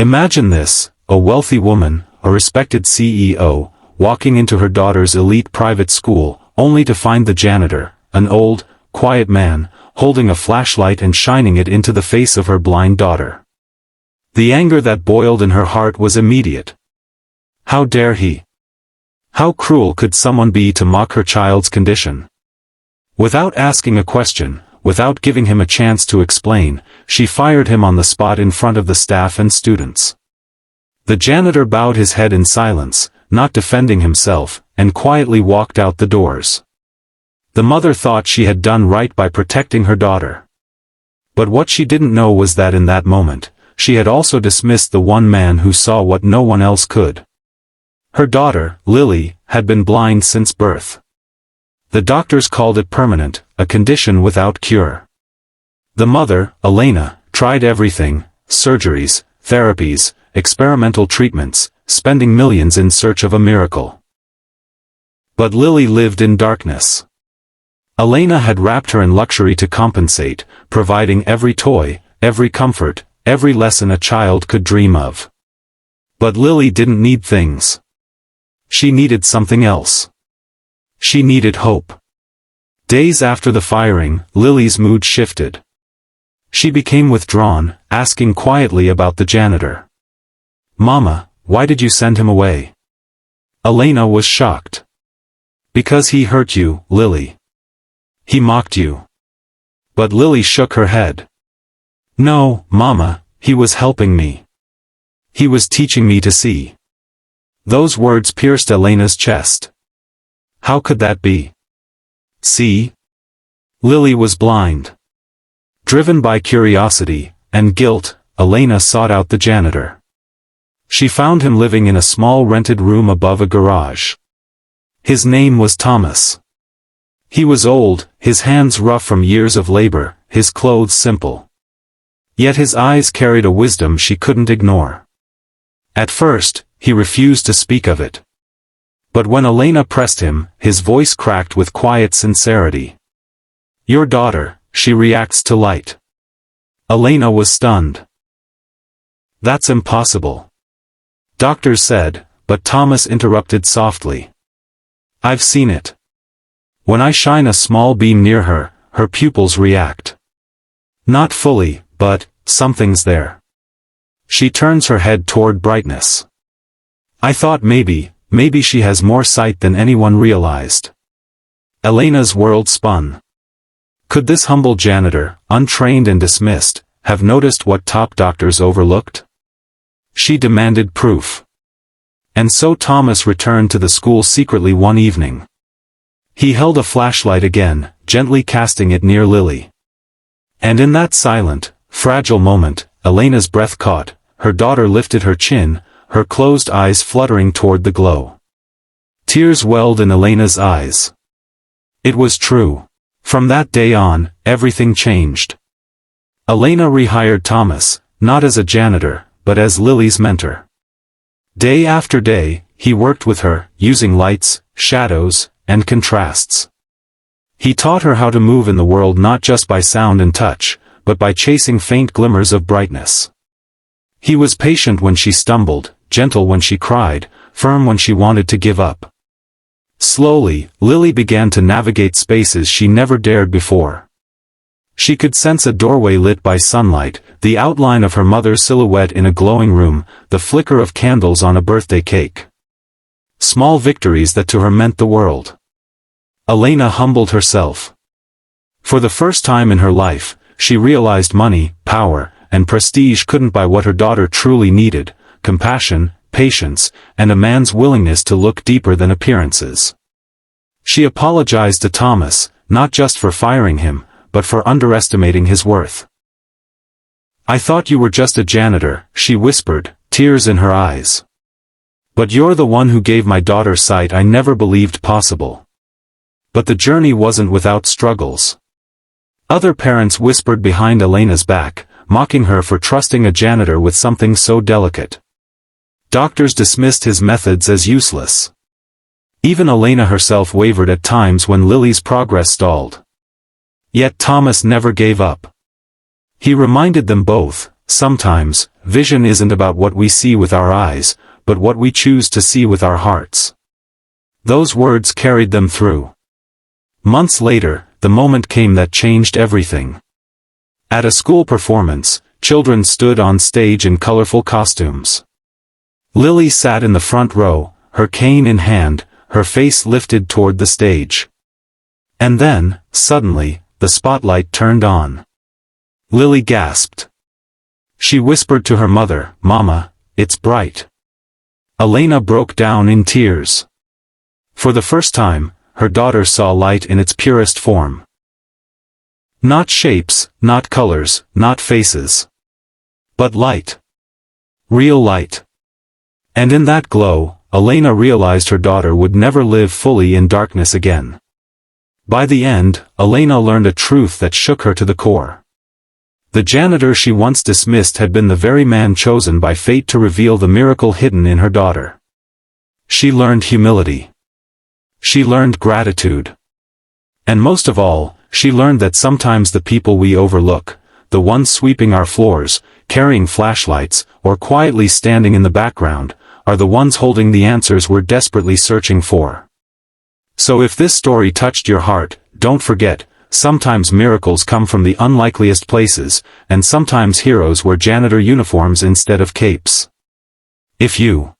Imagine this, a wealthy woman, a respected CEO, walking into her daughter's elite private school, only to find the janitor, an old, quiet man, holding a flashlight and shining it into the face of her blind daughter. The anger that boiled in her heart was immediate. How dare he? How cruel could someone be to mock her child's condition? Without asking a question, without giving him a chance to explain, she fired him on the spot in front of the staff and students. The janitor bowed his head in silence, not defending himself, and quietly walked out the doors. The mother thought she had done right by protecting her daughter. But what she didn't know was that in that moment, she had also dismissed the one man who saw what no one else could. Her daughter, Lily, had been blind since birth. The doctors called it permanent, a condition without cure. The mother, Elena, tried everything, surgeries, therapies, experimental treatments, spending millions in search of a miracle. But Lily lived in darkness. Elena had wrapped her in luxury to compensate, providing every toy, every comfort, every lesson a child could dream of. But Lily didn't need things. She needed something else. She needed hope. Days after the firing, Lily's mood shifted. She became withdrawn, asking quietly about the janitor. "Mama, why did you send him away?" Elena was shocked. "Because he hurt you, Lily. He mocked you." But Lily shook her head. "No, Mama, he was helping me. He was teaching me to see." Those words pierced Elena's chest. How could that be? See? Lily was blind. Driven by curiosity and guilt, Elena sought out the janitor. She found him living in a small rented room above a garage. His name was Thomas. He was old, his hands rough from years of labor, his clothes simple. Yet his eyes carried a wisdom she couldn't ignore. At first, he refused to speak of it. But when Elena pressed him, his voice cracked with quiet sincerity. "Your daughter, she reacts to light." Elena was stunned. "That's impossible," doctors said, but Thomas interrupted softly. "I've seen it. When I shine a small beam near her, her pupils react. Not fully, but something's there. She turns her head toward brightness. I thought maybe she has more sight than anyone realized." Elena's world spun. Could this humble janitor, untrained and dismissed, have noticed what top doctors overlooked? She demanded proof. And so Thomas returned to the school secretly one evening. He held a flashlight again, gently casting it near Lily. And in that silent, fragile moment, Elena's breath caught, her daughter lifted her chin, her closed eyes fluttering toward the glow. Tears welled in Elena's eyes. It was true. From that day on, everything changed. Elena rehired Thomas, not as a janitor, but as Lily's mentor. Day after day, he worked with her, using lights, shadows, and contrasts. He taught her how to move in the world not just by sound and touch, but by chasing faint glimmers of brightness. He was patient when she stumbled, gentle when she cried, firm when she wanted to give up. Slowly, Lily began to navigate spaces she never dared before. She could sense a doorway lit by sunlight, the outline of her mother's silhouette in a glowing room, the flicker of candles on a birthday cake. Small victories that to her meant the world. Elena humbled herself. For the first time in her life, she realized money, power, and prestige couldn't buy what her daughter truly needed: compassion, patience, and a man's willingness to look deeper than appearances. She apologized to Thomas, not just for firing him, but for underestimating his worth. "I thought you were just a janitor," she whispered, tears in her eyes. "But you're the one who gave my daughter sight I never believed possible." But the journey wasn't without struggles. Other parents whispered behind Elena's back, mocking her for trusting a janitor with something so delicate. Doctors dismissed his methods as useless. Even Elena herself wavered at times when Lily's progress stalled. Yet Thomas never gave up. He reminded them both, sometimes, vision isn't about what we see with our eyes, but what we choose to see with our hearts. Those words carried them through. Months later, the moment came that changed everything. At a school performance, children stood on stage in colorful costumes. Lily sat in the front row, her cane in hand, her face lifted toward the stage. And then, suddenly, the spotlight turned on. Lily gasped. She whispered to her mother, "Mama, it's bright." Elena broke down in tears. For the first time, her daughter saw light in its purest form. Not shapes, not colors, not faces. But light. Real light. And in that glow, Elena realized her daughter would never live fully in darkness again. By the end, Elena learned a truth that shook her to the core. The janitor she once dismissed had been the very man chosen by fate to reveal the miracle hidden in her daughter. She learned humility. She learned gratitude. And most of all, she learned that sometimes the people we overlook, the ones sweeping our floors, carrying flashlights, or quietly standing in the background, are the ones holding the answers we're desperately searching for. So if this story touched your heart, don't forget, sometimes miracles come from the unlikeliest places, and sometimes heroes wear janitor uniforms instead of capes. If you